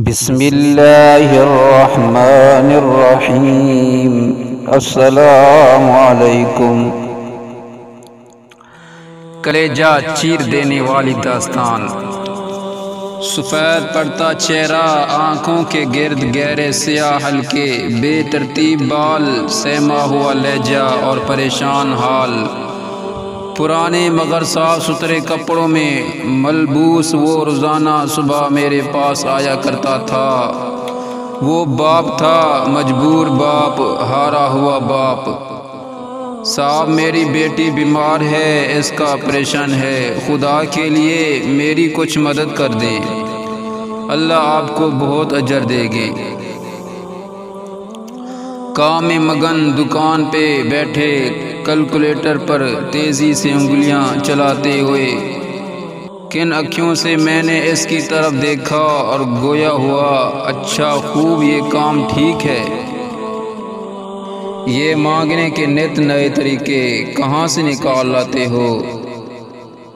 بسم اللہ الرحمن الرحیم۔ السلام علیکم۔ کلیجہ چیر دینے والی داستان۔ سفید پڑتا چہرہ، آنکھوں کے گرد گہرے سیاہ حلقے، بے ترتیب بال، سہما ہوا لہجہ اور پریشان حال۔ پرانے مگر صاف ستھرے کپڑوں میں ملبوس وہ روزانہ صبح میرے پاس آیا کرتا تھا۔ وہ باپ تھا، مجبور باپ، ہارا ہوا باپ۔ صاحب میری بیٹی بیمار ہے، اس کا آپریشن ہے، خدا کے لیے میری کچھ مدد کر دیں، اللہ آپ کو بہت اجر دے گے۔ کام میں مگن دکان پہ بیٹھے کیلکولیٹر پر تیزی سے انگلیاں چلاتے ہوئے کن اکھیوں سے میں نے اس کی طرف دیکھا اور گویا ہوا، اچھا خوب، یہ کام ٹھیک ہے۔ یہ مانگنے کے نت نئے طریقے کہاں سے نکال لاتے ہو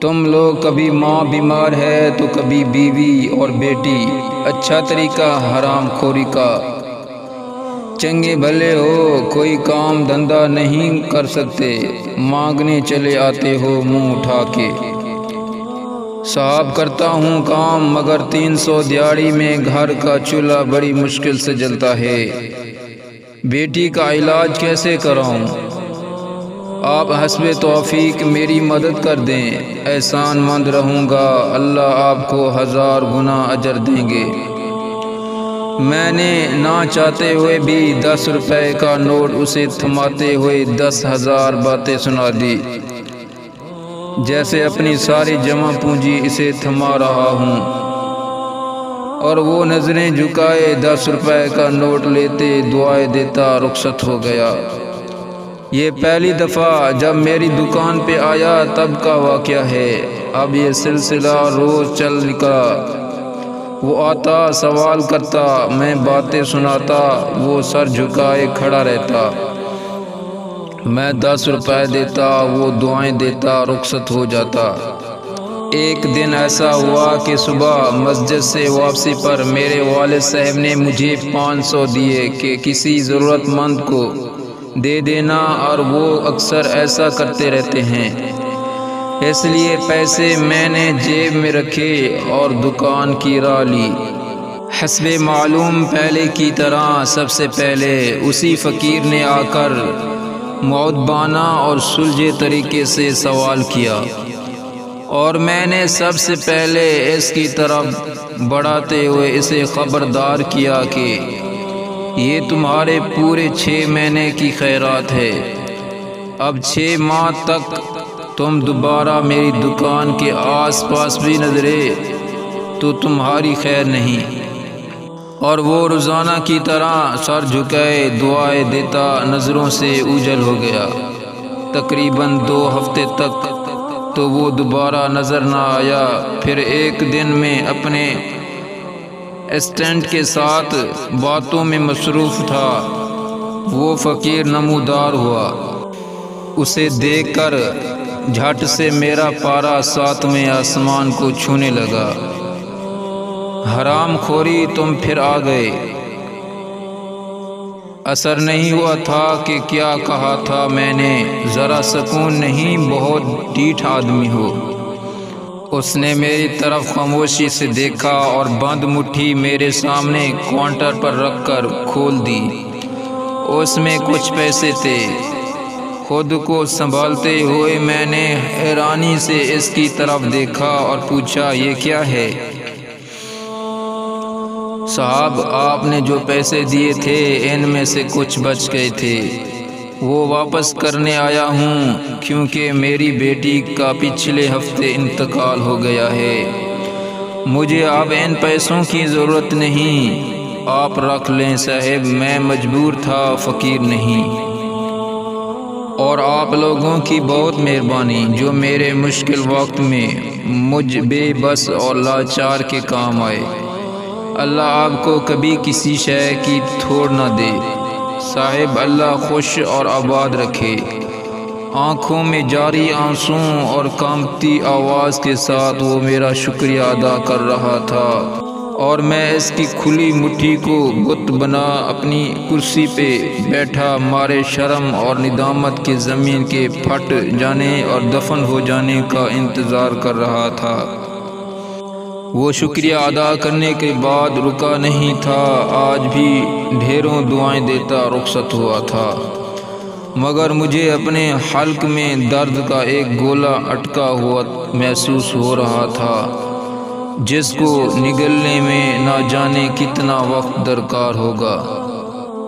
تم لوگ؟ کبھی ماں بیمار ہے تو کبھی بیوی اور بیٹی۔ اچھا طریقہ حرام خوری کا۔ چنگے بھلے ہو، کوئی کام دھندا نہیں کر سکتے، مانگنے چلے آتے ہو منہ اٹھا کے۔ صاحب کرتا ہوں کام، مگر 300 دیہڑی میں گھر کا چولہا بڑی مشکل سے جلتا ہے۔ بیٹی کا علاج کیسے کراؤں؟ آپ حسب توفیق میری مدد کر دیں، احسان مند رہوں گا، اللہ آپ کو 1000 گنا اجر دیں گے۔ میں نے نہ چاہتے ہوئے بھی 10 روپے کا نوٹ اسے تھماتے ہوئے 10,000 باتیں سنا دی، جیسے اپنی ساری جمع پونجی اسے تھما رہا ہوں، اور وہ نظریں جھکائے 10 روپے کا نوٹ لیتے دعائیں دیتا رخصت ہو گیا۔ یہ پہلی دفعہ جب میری دکان پہ آیا تب کا واقعہ ہے، اب یہ سلسلہ روز چل نکلا۔ وہ آتا، سوال کرتا، میں باتیں سناتا، وہ سر جھکائے کھڑا رہتا، میں 10 روپے دیتا، وہ دعائیں دیتا، رخصت ہو جاتا۔ ایک دن ایسا ہوا کہ صبح مسجد سے واپسی پر میرے والد صاحب نے مجھے 500 دیے کہ کسی ضرورت مند کو دے دینا، اور وہ اکثر ایسا کرتے رہتے ہیں، اس لیے پیسے میں نے جیب میں رکھے اور دکان کی راہ لی۔ حسب معلوم پہلے کی طرح سب سے پہلے اسی فقیر نے آ کر مؤدبانہ اور سلجھے طریقے سے سوال کیا، اور میں نے سب سے پہلے اس کی طرف بڑھاتے ہوئے اسے خبردار کیا کہ یہ تمہارے پورے 6 مہینے کی خیرات ہے، اب 6 ماہ تک تم دوبارہ میری دکان کے آس پاس بھی نظرے تو تمہاری خیر نہیں۔ اور وہ روزانہ کی طرح سر جھکائے دعائیں دیتا نظروں سے اوجھل ہو گیا۔ تقریباً 2 ہفتے تک تو وہ دوبارہ نظر نہ آیا۔ پھر ایک دن میں اپنے اسسٹنٹ کے ساتھ باتوں میں مصروف تھا، وہ فقیر نمودار ہوا۔ اسے دیکھ کر جھٹ سے میرا پارا 7ویں آسمان کو چھونے لگا۔ حرام خوری، تم پھر آ گئے۔ اثر نہیں ہوا تھا کہ کیا کہا تھا میں نے، ذرا سکون نہیں، بہت ڈھیٹ آدمی ہو۔ اس نے میری طرف خاموشی سے دیکھا اور بند مٹھی میرے سامنے کاؤنٹر پر رکھ کر کھول دی۔ اس میں کچھ پیسے تھے۔ خود کو سنبھالتے ہوئے میں نے حیرانی سے اس کی طرف دیکھا اور پوچھا، یہ کیا ہے؟ صاحب، آپ نے جو پیسے دیے تھے ان میں سے کچھ بچ گئے تھے، وہ واپس کرنے آیا ہوں، کیونکہ میری بیٹی کا پچھلے ہفتے انتقال ہو گیا ہے۔ مجھے اب ان پیسوں کی ضرورت نہیں، آپ رکھ لیں صاحب، میں مجبور تھا، فقیر نہیں۔ اور آپ لوگوں کی بہت مہربانی جو میرے مشکل وقت میں مجھ بے بس اور لاچار کے کام آئے۔ اللہ آپ کو کبھی کسی شے کی تھوڑ نہ دے صاحب، اللہ خوش اور آباد رکھے۔ آنکھوں میں جاری آنسوں اور کانپتی آواز کے ساتھ وہ میرا شکریہ ادا کر رہا تھا۔ اور میں اس کی کھلی مٹھی کو بت بنا اپنی کرسی پہ بیٹھا مارے شرم اور ندامت کے زمین کے پھٹ جانے اور دفن ہو جانے کا انتظار کر رہا تھا۔ وہ شکریہ ادا کرنے کے بعد رکا نہیں تھا، آج بھی ڈھیروں دعائیں دیتا رخصت ہوا تھا، مگر مجھے اپنے حلق میں درد کا ایک گولا اٹکا ہوا محسوس ہو رہا تھا، جس کو نگلنے میں نہ جانے کتنا وقت درکار ہوگا۔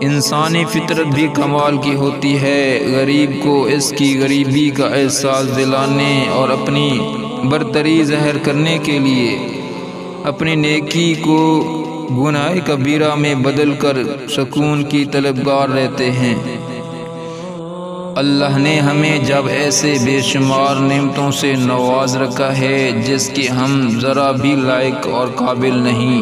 انسانی فطرت بھی کمال کی ہوتی ہے، غریب کو اس کی غریبی کا احساس دلانے اور اپنی برتری ظاہر کرنے کے لیے اپنی نیکی کو گناہ کبیرہ میں بدل کر سکون کی طلبگار رہتے ہیں۔ اللہ نے ہمیں جب ایسے بے شمار نعمتوں سے نواز رکھا ہے جس کے ہم ذرا بھی لائق اور قابل نہیں،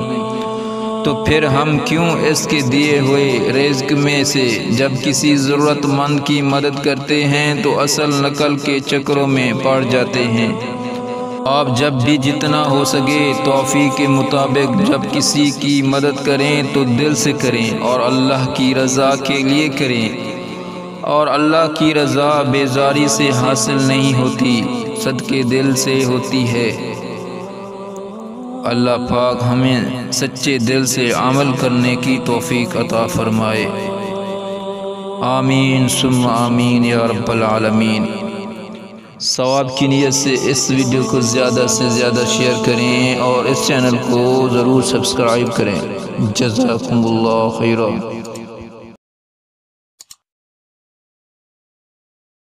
تو پھر ہم کیوں اس کے دیے ہوئے رزق میں سے جب کسی ضرورت مند کی مدد کرتے ہیں تو اصل نقل کے چکروں میں پڑ جاتے ہیں۔ آپ جب بھی جتنا ہو سکے توفیق کے مطابق جب کسی کی مدد کریں تو دل سے کریں اور اللہ کی رضا کے لیے کریں، اور اللہ کی رضا بیزاری سے حاصل نہیں ہوتی، صدقے دل سے ہوتی ہے۔ اللہ پاک ہمیں سچے دل سے عمل کرنے کی توفیق عطا فرمائے، آمین ثم آمین یا رب العالمین۔ ثواب کی نیت سے اس ویڈیو کو زیادہ سے زیادہ شیئر کریں اور اس چینل کو ضرور سبسکرائب کریں۔ جزاکم اللہ خیرا۔